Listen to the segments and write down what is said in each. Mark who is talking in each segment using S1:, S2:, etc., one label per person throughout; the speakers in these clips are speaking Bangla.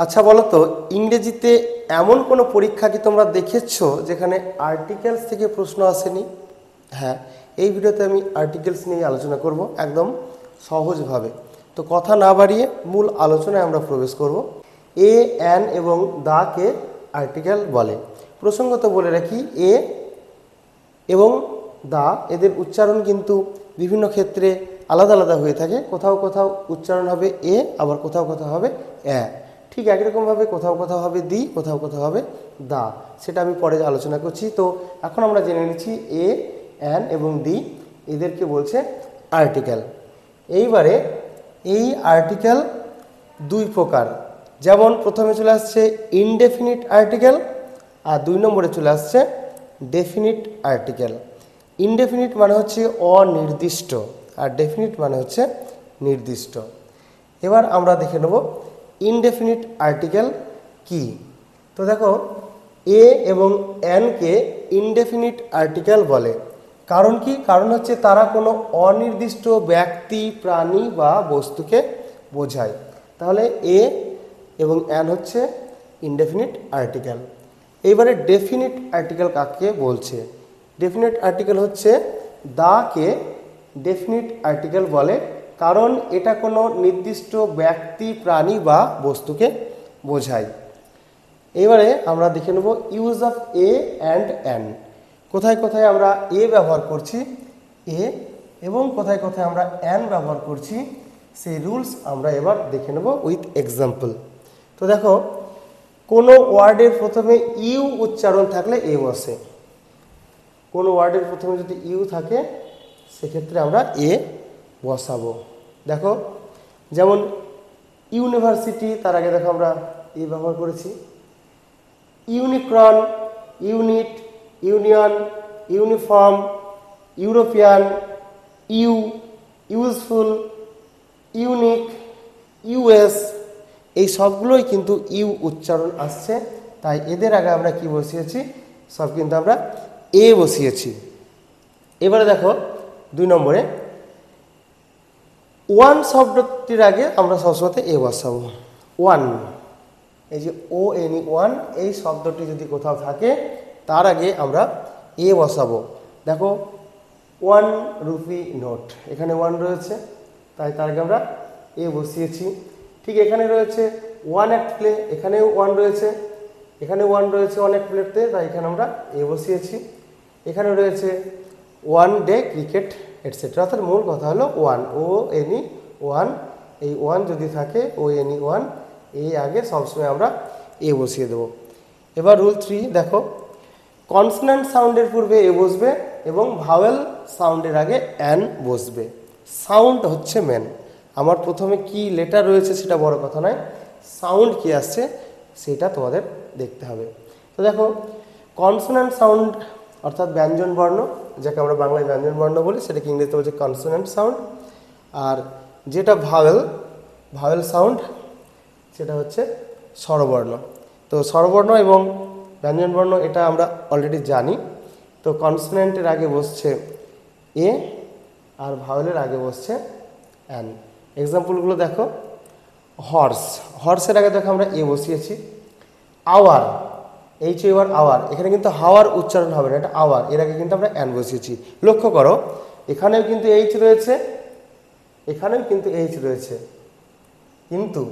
S1: আচ্ছা বলো তো, ইংরেজিতে এমন কোনো পরীক্ষা কি তোমরা দেখেছো যেখানে আর্টিকেলস থেকে প্রশ্ন আসেনি? হ্যাঁ, এই ভিডিওতে আমি আর্টিকেলস নিয়ে আলোচনা করব একদম সহজভাবে। তো কথা না বাড়িয়ে মূল আলোচনায় আমরা প্রবেশ করব। এ, অ্যান এবং দাকে আর্টিকেল বলে। প্রসঙ্গত বলে রাখি, এ এবং দা এদের উচ্চারণ কিন্তু বিভিন্ন ক্ষেত্রে আলাদা আলাদা হয়ে থাকে। কোথাও কোথাও উচ্চারণ হবে এ, আবার কোথাও কোথাও হবে অ্যা। ঠিক একই রকমভাবে কোথাও কোথাও হবে দি, কোথাও কোথাও হবে দা। সেটা আমি পরে আলোচনা করছি। তো এখন আমরা জেনে নিচ্ছি এ, অ্যান এবং দি এদেরকে বলছে আর্টিকেল। এইবারে এই আর্টিকেল দুই প্রকার। যেমন প্রথমে চলে আসছে ইনডেফিনিট আর্টিকেল, আর 2 নম্বরে চলে আসছে ডেফিনিট আর্টিকেল। ইনডেফিনিট মানে হচ্ছে অনির্দিষ্ট, আর ডেফিনিট মানে হচ্ছে নির্দিষ্ট। এবার আমরা দেখে নেব ইনডেফিনিট আর্টিকেল কি। তো দেখো, এ এবং অ্যানকে ইনডেফিনিট আর্টিকেল বলে। কারণ কি? কারণ হচ্ছে তারা কোনো অনির্দিষ্ট ব্যক্তি, প্রাণী বা বস্তুকে বোঝায়। তাহলে এ এবং অ্যান হচ্ছে ইনডেফিনিট আর্টিকেল। এইবারে ডেফিনিট আর্টিকেল কাকে বলছে? ডেফিনিট আর্টিকেল হচ্ছে দাকে ডেফিনিট আর্টিকেল বলে, কারণ এটা কোনো নির্দিষ্ট ব্যক্তি, প্রাণী বা বস্তুকে বোঝায়। এবারে আমরা দেখে নেব use of a and an. কোথায় কোথায় আমরা এ ব্যবহার করছি এ, এবং কোথায় কোথায় আমরা অ্যান ব্যবহার করছি, সেই রুলস আমরা এবার দেখে নেব উইথ এক্সাম্পল। তো দেখো, কোনো ওয়ার্ডের প্রথমে ইউ উচ্চারণ থাকলে এ বসে। কোনো ওয়ার্ডের প্রথমে যদি ইউ থাকে সেক্ষেত্রে আমরা এ বসাবো। দেখো, যেমন ইউনিভার্সিটি, তার আগে দেখো আমরা এ ব্যবহার করেছি। Unicorn, unit, union, uniform, European, U, useful, unique, US, এই সবগুলোই কিন্তু ইউ উচ্চারণ আসছে। তাই এদের আগে আমরা কি বসিয়েছি? সব কিন্তু আমরা এ বসিয়েছি। এবারে দেখো 2 নম্বরে ওয়ান শব্দটির আগে আমরা সবসময় এ বসাবো। ওয়ান, এই যে ও এন ই, ওয়ান, এই শব্দটি যদি কোথাও থাকে তার আগে আমরা এ বসাবো। দেখো, 1 রুপি নোট, এখানে 1 রয়েছে, তাই তার আগে আমরা এ বসিয়েছি। ঠিক এখানে রয়েছে 1 অ্যাক্ট প্লে, এখানেও 1 রয়েছে, এখানে 1 রয়েছে অনেক প্লেতে, তাই এখানে আমরা এ বসিয়েছি। এখানে রয়েছে 1 ডে ক্রিকেট এটসেট্রা, অর্থাৎ মূল কথা হলো 1, ও এন ই, 1, এই 1 যদি থাকে ও এন ই, 1, এই আগে সবসময় আমরা এ বসিয়ে দেবো। এবার রুল 3 দেখো, কনসোন্যান্ট সাউন্ডের পূর্বে এ বসবে এবং ভাওয়েল সাউন্ডের আগে অ্যান বসবে। সাউন্ড হচ্ছে মেন। আমার প্রথমে কি লেটার রয়েছে সেটা বড় কথা নয়, সাউন্ড কি আসছে সেটা তোমাদের দেখতে হবে। তো দেখো, কনসোন্যান্ট সাউন্ড অর্থাৎ ব্যঞ্জন বর্ণ, যাকে আমরা বাংলায় ব্যঞ্জন বর্ণ বলি, সেটাকে ইংরেজিতে বলছে কনসোন্যান্ট সাউন্ড। আর যেটা ভাওয়েল সাউন্ড সেটা হচ্ছে স্বরবর্ণ। তো স্বরবর্ণ এবং ব্যঞ্জন বর্ণ এটা আমরা অলরেডি জানি। তো কনসোন্যান্টের আগে বসছে এ, আর ভাওয়েলের আগে বসছে অ্যান। এক্সাম্পলগুলো দেখো, হর্স, হর্সের আগে দেখো আমরা এ বসিয়েছি। আওয়ার, এইচ এবার আওয়ার, এখানে কিন্তু হাওয়ার উচ্চারণ হবে না, এটা আওয়ার, এর আগে কিন্তু আমরা অ্যান বসিয়েছি। লক্ষ্য করো, এখানেও কিন্তু এইচ রয়েছে, এখানেও কিন্তু এইচ রয়েছে, কিন্তু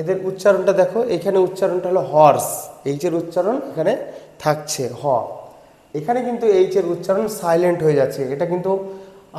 S1: এদের উচ্চারণটা দেখো, এখানে উচ্চারণটা হলো হর্স, এইচের উচ্চারণ এখানে থাকছে হ, এখানে কিন্তু এইচের উচ্চারণ সাইলেন্ট হয়ে যাচ্ছে, এটা কিন্তু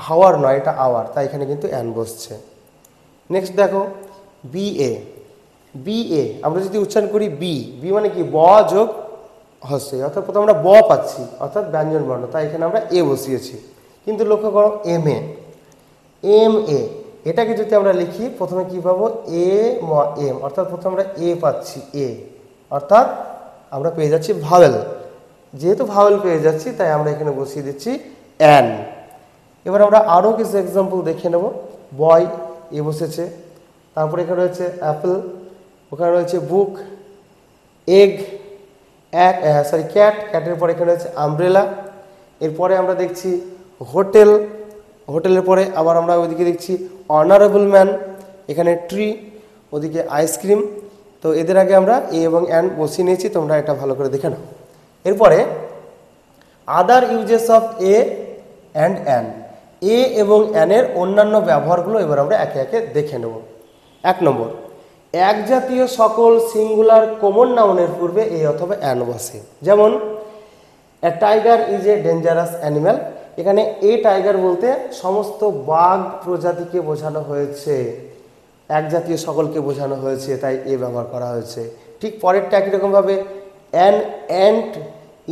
S1: হাওয়ার নয়, এটা আওয়ার, তাই এখানে কিন্তু অ্যান বসছে। নেক্সট দেখো বি এ, বি এ আমরা যদি উচ্চারণ করি বি, বি মানে কি? ব যোগ হস্যই, অর্থাৎ প্রথমে আমরা ব পাচ্ছি, অর্থাৎ ব্যঞ্জন বর্ণ, তাই এখানে আমরা এ বসিয়েছি। কিন্তু লক্ষ্য করো এম এ, এম এ, এটাকে যদি আমরা লিখি প্রথমে কি পাবো? এ ম এম, অর্থাৎ প্রথমে আমরা এ পাচ্ছি, এ, অর্থাৎ আমরা পেয়ে যাচ্ছি ভাওয়েল। যেহেতু ভাওয়েল পেয়ে যাচ্ছি তাই আমরা এখানে বসিয়ে দিচ্ছি অ্যান। এবার আমরা আরও কিছু এক্সাম্পল দেখে নেব। বয়, এ বসেছে, তারপরে এখানে রয়েছে অ্যাপেল, ওখানে রয়েছে বুক, এগ, ক্যাট, ক্যাটের পরে এখানে রয়েছে আমব্রেলা। এরপরে আমরা দেখছি হোটেল, হোটেলের পরে আবার আমরা ওইদিকে দেখছি অনারেবল ম্যান, এখানে ট্রি, ওদিকে আইসক্রিম, তো এদের আগে আমরা এ এবং অ্যান বসিয়ে নিয়েছি, তোমরা এটা ভালো করে দেখে নাও। এরপরে other uses of a and an, a এবং অ্যানের অন্যান্য ব্যবহারগুলো এবার আমরা একে একে দেখে নেব। 1 নম্বর, এক জাতীয় সকল সিঙ্গুলার কমন নাউনের পূর্বে এ অথবা অ্যান বসে। যেমন a tiger is a dangerous animal, এখানে এ টাইগার বলতে সমস্ত বাঘ প্রজাতিকে বোঝানো হয়েছে, এক জাতীয় সকলকে বোঝানো হয়েছে, তাই এ ব্যবহার করা হয়েছে। ঠিক পরেরটা একই রকমভাবে an ant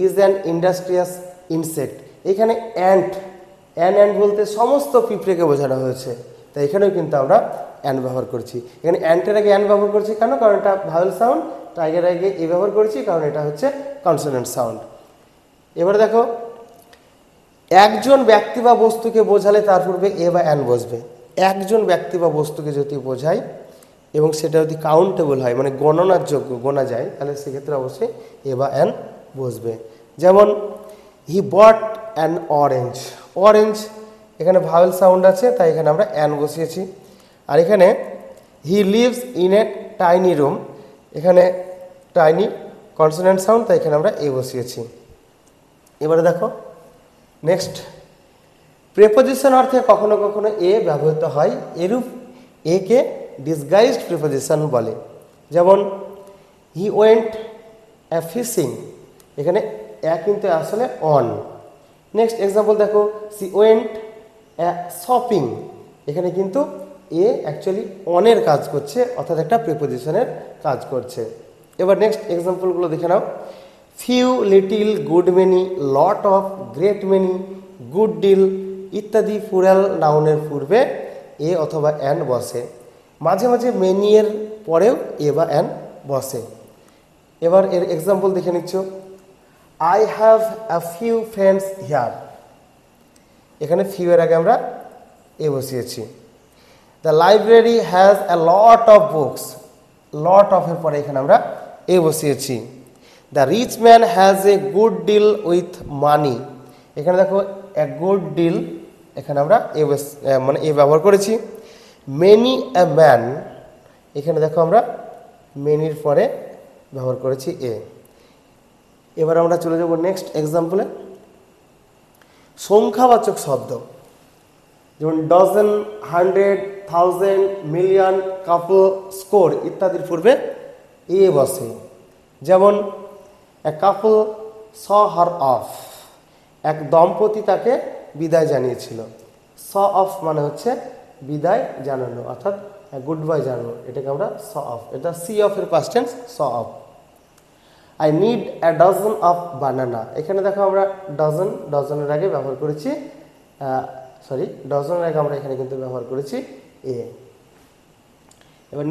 S1: is an industrious insect, এখানে অ্যান্ট বলতে সমস্ত পিঁপড়েকে বোঝানো হয়েছে, তাই এখানেও কিন্তু আমরা অ্যান ব্যবহার করছি। এখানে অ্যান্টের আগে অ্যান ব্যবহার করছি কেন? কারণ এটা ভাওয়েল সাউন্ড। টাইগারের আগে এ ব্যবহার করেছি কারণ এটা হচ্ছে কনসোনেন্ট সাউন্ড। এবারে দেখো, একজন ব্যক্তি বা বস্তুকে বোঝালে তার পূর্বে এ বা অ্যান বসবে। একজন ব্যক্তি বা বস্তুকে যদি বোঝায় এবং সেটা যদি কাউন্টেবল হয়, মানে গণনার যোগ্য, গোনা যায়, তাহলে সেক্ষেত্রে অবশ্যই এ বা অ্যান বসবে। যেমন হি বট অ্যান অরেঞ্জ, অরেঞ্জ এখানে ভাওয়েল সাউন্ড আছে, তাই এখানে আমরা অ্যান বসিয়েছি। আর এখানে he lives in a tiny room, এখানে টাইনি কনসোনেন্ট সাউন্ড, তাই এখানে আমরা এ বসিয়েছি। এবারে দেখো নেক্সট, প্রিপোজিশন অর্থে কখনো কখনো এ ব্যবহৃত হয়, এরূপ একে ডিসগাইজড প্রিপোজিশন বলে। যেমন হি ওয়েন্ট অ্যা ফিশিং, এখানে এ কিন্তু আসলে অন। নেক্সট এক্সাম্পল দেখো, সি ওয়েন্ট অ্যা শপিং, এখানে কিন্তু এ অ্যাকচুয়ালি অনের কাজ করছে, অর্থাৎ একটা প্রিপোজিশনের কাজ করছে। এবার নেক্সট এক্সাম্পলগুলো দেখে নাও। Few, little, good many, lot of, great many, good deal ইত্যাদি প্লুরাল নাউনের পূর্বে এ অথবা অ্যান বসে। মাঝে মাঝে মেনি এর পরেও এ বা অ্যান বসে। এবার এর এক্সাম্পল দেখে নিচ্ছ। I have a few friends here, এখানে ফিউ এর আগে আমরা এ বসিয়েছি। The library has a lot of books, lot of এর পরে এখানে আমরা এ বসিয়েছি। The rich man has a good deal with money, এখানে দেখো এ গুড ডিল, এখানে আমরা এ মানে এ ব্যবহার করেছি। মেনি এ ম্যান, এখানে দেখো আমরা মেনির পরে ব্যবহার করেছি এ। এবার আমরা চলে যাব নেক্সট এক্সাম্পলে। সংখ্যাবাচক শব্দ যেমন ডজন, 100, 1000, মিলিয়ন, কাপল, স্কোর ইত্যাদির পূর্বে এ বসে। যেমন এ কাপল স হার অফ, এক দম্পতি তাকে বিদায় জানিয়েছিল। স অফ মানে হচ্ছে বিদায় জানানো, অর্থাৎ গুড বাই জানানো, এটাকে আমরা স অফ, এটা সি অফ এর past tense, saw of. I need a dozen of banana, এখানে দেখো আমরা ডজন, ডজনের আগে ব্যবহার করেছি ডজনের আগে আমরা এখানে কিন্তু ব্যবহার করেছি এ। এবার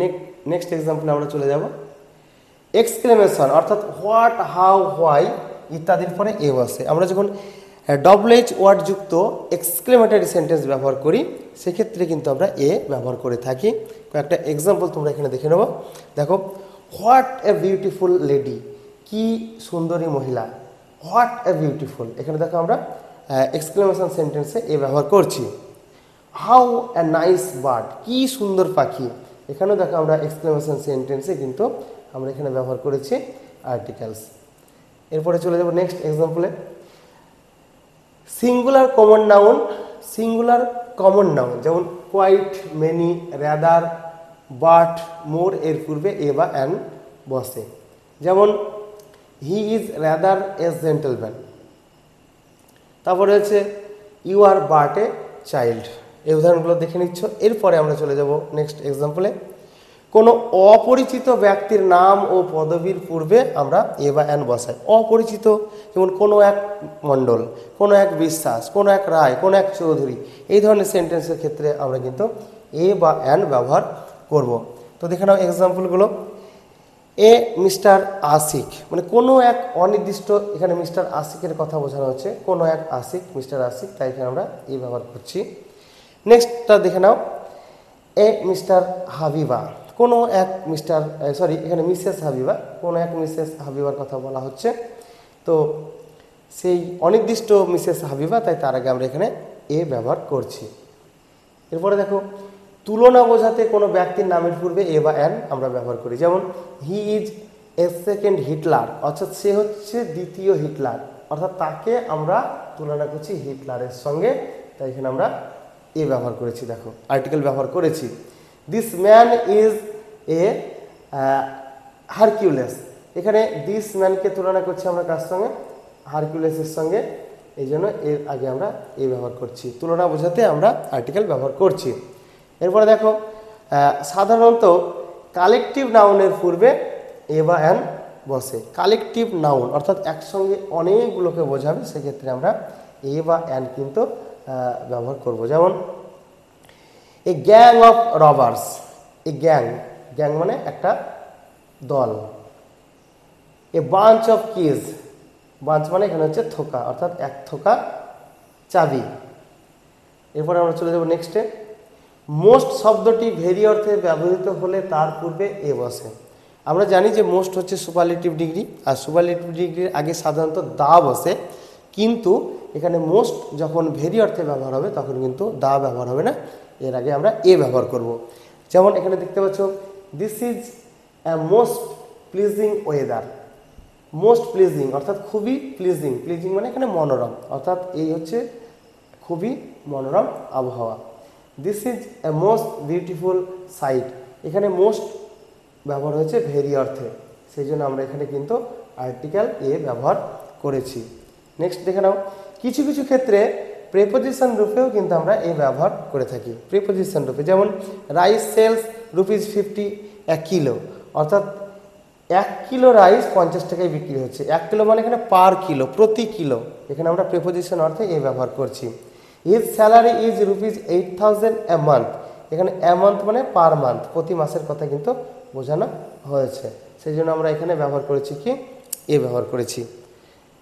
S1: নেক্সট এক্সাম্পলে আমরা চলে যাব। এক্সক্লেমেশন অর্থাৎ হোয়াট, হাউ, হোয়াই ইত্যাদির পরে এ বসে। আমরা যখন ডবল-এইচ ওয়ার্ড যুক্ত এক্সক্লেমেটরি সেন্টেন্স ব্যবহার করি, সেক্ষেত্রে কিন্তু আমরা এ ব্যবহার করে থাকি। কয়েকটা এক্সাম্পল তোমরা এখানে দেখে নেব। দেখো, হোয়াট এ বিউটিফুল লেডি, কি সুন্দরী মহিলা। হোয়াট এ বিউটিফুল, এখানে দেখো আমরা এক্সক্লেমেশন সেন্টেন্সে এ ব্যবহার করছি। হাউ এ নাইস বার্ড, কি সুন্দর পাখি, এখানেও দেখো আমরা এক্সক্লেমেশন সেন্টেন্সে কিন্তু আমরা এখানে ব্যবহার করেছি আর্টিকেলস। এরপরে চলে যাব নেক্সট এক্সাম্পলে। Singular common noun, singular common noun যেমন quite, many, rather, but, more এর পূর্বে এ বা অ্যান বসে। যেমন he is rather a gentleman. তারপরে হচ্ছে you are but a child. এই উদাহরণগুলো দেখে নিচ্ছ। এরপরে আমরা চলে যাব নেক্সট এক্সাম্পলে। কোনো অপরিচিত ব্যক্তির নাম ও পদবীর পূর্বে আমরা এ বা অ্যান বসাই। অপরিচিত যেমন কোনো এক মণ্ডল, কোনো এক বিশ্বাস, কোনো এক রায়, কোনো এক চৌধুরী, এই ধরনের সেন্টেন্সের ক্ষেত্রে আমরা কিন্তু এ বা অ্যান ব্যবহার করব। তো দেখে নাও এক্সাম্পলগুলো। এ মিস্টার আশিক, মানে কোনো এক অনির্দিষ্ট, এখানে মিস্টার আশিকের কথা বোঝানো হচ্ছে, কোনো এক আশিক, মিস্টার আশিক, তাই এখানে আমরা এ ব্যবহার করছি। নেক্সটটা দেখে নাও। এ মিস্টার হাবিবা, কোনো এক এখানে মিসেস হাবিবা, কোনো এক মিসেস হাবিবার কথা বলা হচ্ছে, তো সেই অনির্দিষ্ট মিসেস হাবিবা, তাই তার আগে আমরা এখানে এ ব্যবহার করছি। এরপরে দেখো, তুলনা বোঝাতে কোনো ব্যক্তির নামের পূর্বে এ বা অ্যান আমরা ব্যবহার করি। যেমন he is a second Hitler, অর্থাৎ সে হচ্ছে দ্বিতীয় হিটলার, অর্থাৎ তাকে আমরা তুলনা করছি হিটলারের সঙ্গে, তাই এখানে আমরা এ ব্যবহার করেছি। দেখো আর্টিকেল ব্যবহার করেছি। দিস ম্যান ইজ এ হারকিউলেস, এখানে দিস ম্যানকে তুলনা করছি আমরা কার সঙ্গে? হারকিউলেসের সঙ্গে, এই জন্য এর আগে আমরা এ ব্যবহার করছি, তুলনা বোঝাতে আমরা আর্টিকেল ব্যবহার করছি। এরপরে দেখো সাধারণত কালেকটিভ নাউনের পূর্বে এ বা অ্যান বসে। কালেকটিভ নাউন অর্থাৎ একসঙ্গে অনেকগুলোকে বোঝাবে, সেক্ষেত্রে আমরা এ বা অ্যান কিন্তু ব্যবহার করব। যেমন এ gang of robbers, A gang, gang মানে একটা দল। A bunch of keys, bunch মানে এখানে হচ্ছে থোকা, অর্থাৎ এক থোকা চাবি। এরপরে আমরা চলে যাব নেক্সটে। মোস্ট শব্দটি ভেরি অর্থে ব্যবহৃত হলে তার পূর্বে এ বসে। আমরা জানি যে মোস্ট হচ্ছে সুপারলেটিভ ডিগ্রি, আর সুপারলেটিভ ডিগ্রির আগে সাধারণত দা বসে, কিন্তু এখানে মোস্ট যখন ভেরি অর্থে ব্যবহার হবে তখন কিন্তু দা ব্যবহার হবে না, এর আগে আমরা এ ব্যবহার করব। যেমন এখানে দেখতে পাচ্ছ this is a most pleasing weather, most pleasing অর্থাৎ খুবই প্লিজিং, প্লিজিং মানে এখানে মনোরম, অর্থাৎ এই হচ্ছে খুবই মনোরম আবহাওয়া। This is a most beautiful sight, এখানে মোস্ট ব্যবহার হয়েছে ভেরি অর্থে, সেই জন্য আমরা এখানে কিন্তু আর্টিকেল এ ব্যবহার করেছি। নেক্সট দেখে নাও, কিছু কিছু ক্ষেত্রে প্রেপোজিশন রূপেও কিন্তু আমরা এ ব্যবহার করে থাকি। প্রেপোজিশন রূপে যেমন রাইস সেলস ₹50 1 কিলো, অর্থাৎ 1 কিলো রাইস 50 টাকায় বিক্রি হচ্ছে। 1 কিলো মানে এখানে পার কিলো, প্রতি কিলো, এখানে আমরা প্রেপোজিশন অর্থে এ ব্যবহার করছি। His salary is ₹8,000 a month, এখানে এ মান্থ মানে পার মান্থ, প্রতি মাসের কথা কিন্তু বোঝানো হয়েছে, সেই জন্য আমরা এখানে ব্যবহার করেছি কি এ ব্যবহার করেছি।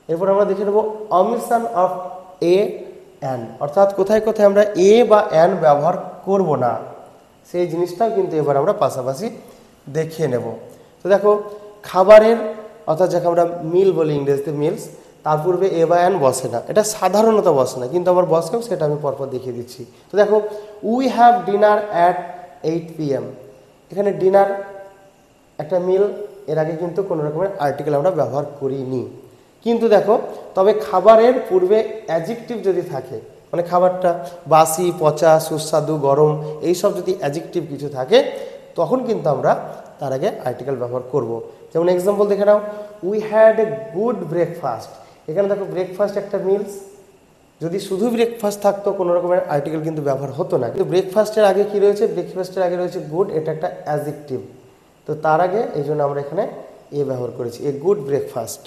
S1: এরপর আমরা দেখে নেব অমিশন অফ এ অ্যান, অর্থাৎ কোথায় কোথায় আমরা এ বা অ্যান ব্যবহার করব না, সেই জিনিসটাও কিন্তু এবার আমরা পাশাপাশি দেখিয়ে নেব। তো দেখো খাবারের, অর্থাৎ যাকে আমরা মিল বলি ইংরেজিতে মিলস, তার পূর্বে এ বা অ্যান বসে না, এটা সাধারণত বসে না, কিন্তু আমার বসেও, সেটা আমি পরপর দেখিয়ে দিচ্ছি। তো দেখো we have dinner at 8 PM, এখানে ডিনার একটা মিল, এর আগে কিন্তু কোনো রকমের আর্টিকেল আমরা ব্যবহার করিনি। কিন্তু দেখো তবে খাবারের পূর্বে অ্যাডজেক্টিভ যদি থাকে, মানে খাবারটা বাসি, পচা, সুস্বাদু, গরম, এইসব যদি অ্যাডজেক্টিভ কিছু থাকে তখন কিন্তু আমরা তার আগে আর্টিকেল ব্যবহার করব। যেমন এক্সাম্পল দেখে নাও, we had a good breakfast, এখানে দেখো ব্রেকফাস্ট একটা মিলস, যদি শুধু ব্রেকফাস্ট থাকতো কোনো রকমের আর্টিকেল কিন্তু ব্যবহার হতো না, কিন্তু ব্রেকফাস্টের আগে কি রয়েছে? ব্রেকফাস্টের আগে রয়েছে গুড, এটা একটা অ্যাডজেক্টিভ, তো তার আগে এই জন্য আমরা এখানে এ ব্যবহার করেছি, এ গুড ব্রেকফাস্ট।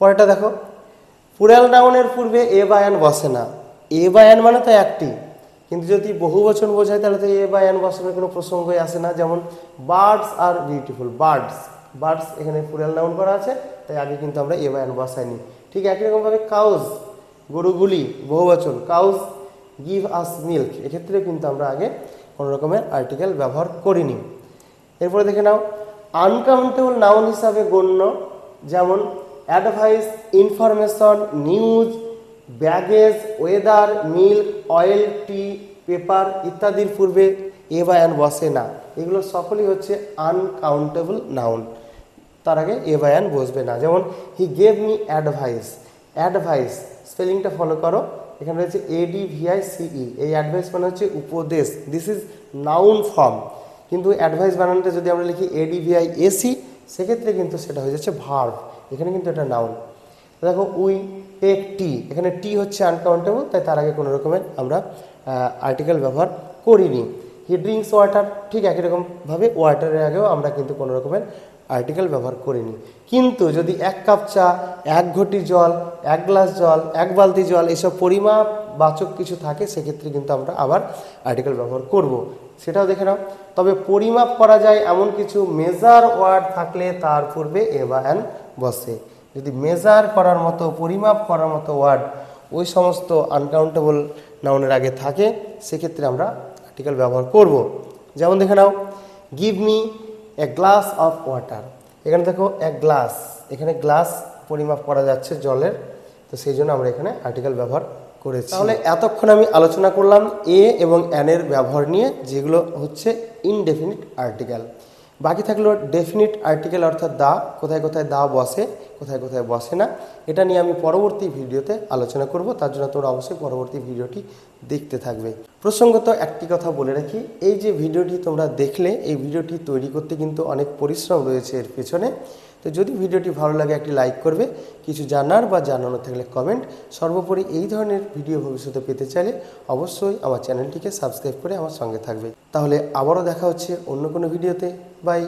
S1: পরেরটা দেখো, প্লুরাল নাউনের পূর্বে এ বা অ্যান বসে না। এ বা অ্যান মানে তো একটি, কিন্তু যদি বহু বচন বোঝায় তাহলে তো এ বা অ্যান বসানোর কোনো প্রসঙ্গই আসে না। যেমন বার্ডস আর বিউটিফুল, বার্ডস, বার্ডস এখানে প্লুরাল নাউন করা আছে, তাই আগে কিন্তু আমরা এ বা অ্যান বসাইনি। ঠিক একই রকমভাবে কাউজ, গরুগুলি, বহু বচন, কাউজ গিভ আস মিল্ক, এক্ষেত্রে কিন্তু আমরা আগে কোনো রকমের আর্টিকেল ব্যবহার করিনি। এরপরে দেখে নাও আনকাউন্টেবল নাউন হিসাবে গণ্য, যেমন advice, information, news, baggage, weather, milk, oil, tea, paper ইত্যাদির পূর্বে এ বা অ্যান বসে না, এগুলো সকলেই হচ্ছে আনকাউন্টেবল নাউন, তার আগে এ বা অ্যান বসবে না। যেমন he gave me advice, advice স্পেলিংটা ফলো করো, এখানে রয়েছে ADVICE, এই অ্যাডভাইস মানে হচ্ছে উপদেশ, দিস ইজ নাউন ফর্ম, কিন্তু অ্যাডভাইস বানানোটা যদি আমরা লিখি ADVIAC সেক্ষেত্রে কিন্তু সেটা হয়ে যাচ্ছে ভার্ব, এখানে কিন্তু এটা নাউন। দেখো উই টেক টি, এখানে টি হচ্ছে আনকাউন্টেবল, তাই তার আগে কোনো রকমের আমরা আর্টিকেল ব্যবহার করিনি। হি ড্রিঙ্কস ওয়াটার, ঠিক একই রকমভাবে ওয়াটারের আগেও আমরা কিন্তু কোনো রকমের আর্টিকেল ব্যবহার করিনি। কিন্তু যদি 1 কাপ চা, 1 ঘটি জল, 1 গ্লাস জল, 1 বালতি জল, এসব পরিমাপবাচক কিছু থাকে, সেক্ষেত্রে কিন্তু আমরা আবার আর্টিকেল ব্যবহার করব, সেটাও দেখে নাও। তবে পরিমাপ করা যায় এমন কিছু মেজার ওয়ার্ড থাকলে তার পূর্বে এ বা অ্যান বসে। যদি মেজার করার মতো, পরিমাপ করার মতো ওয়ার্ড ওই সমস্ত আনকাউন্টেবল নাউনের আগে থাকে, সেক্ষেত্রে আমরা আর্টিকেল ব্যবহার করব। যেমন দেখে নাও give me a glass of water, এখানে দেখো এক গ্লাস, এখানে গ্লাস পরিমাপ করা যাচ্ছে জলের, তো সেই জন্য আমরা এখানে আর্টিকেল ব্যবহার করেছি। তাহলে এতক্ষণ আমি আলোচনা করলাম এ এবং অ্যান এর ব্যবহার নিয়ে, যেগুলো হচ্ছে ইনডেফিনিট আর্টিকেল। বাকি থাকলো ডেফিনিট আর্টিকেল অর্থাৎ দা, কোথায় কোথায় দা বসে, কোথায় কোথায় বসে না। এটা নিয়ে আমি পরবর্তী ভিডিওতে আলোচনা করব, তার জন্য তোমরা অবশ্যই পরবর্তী ভিডিওটি দেখতে থাকবে। প্রসঙ্গত একটি কথা বলে রাখি, এই যে ভিডিওটি তোমরা দেখলে, এই ভিডিওটি তৈরি করতে কিন্তু অনেক পরিশ্রম রয়েছে এর পেছনে। তো যদি ভিডিওটি ভালো লাগে একটি লাইক করবে, কিছু জানার বা জানানো থাকলে কমেন্ট। সর্বোপরি এই ধরনের ভিডিও ভবিষ্যতে পেতে চাইলে অবশ্যই আমার চ্যানেলটিকে সাবস্ক্রাইব করে আমার সঙ্গে থাকবে। তাহলে আবারও দেখা হচ্ছে অন্য কোনো ভিডিওতে। বাই।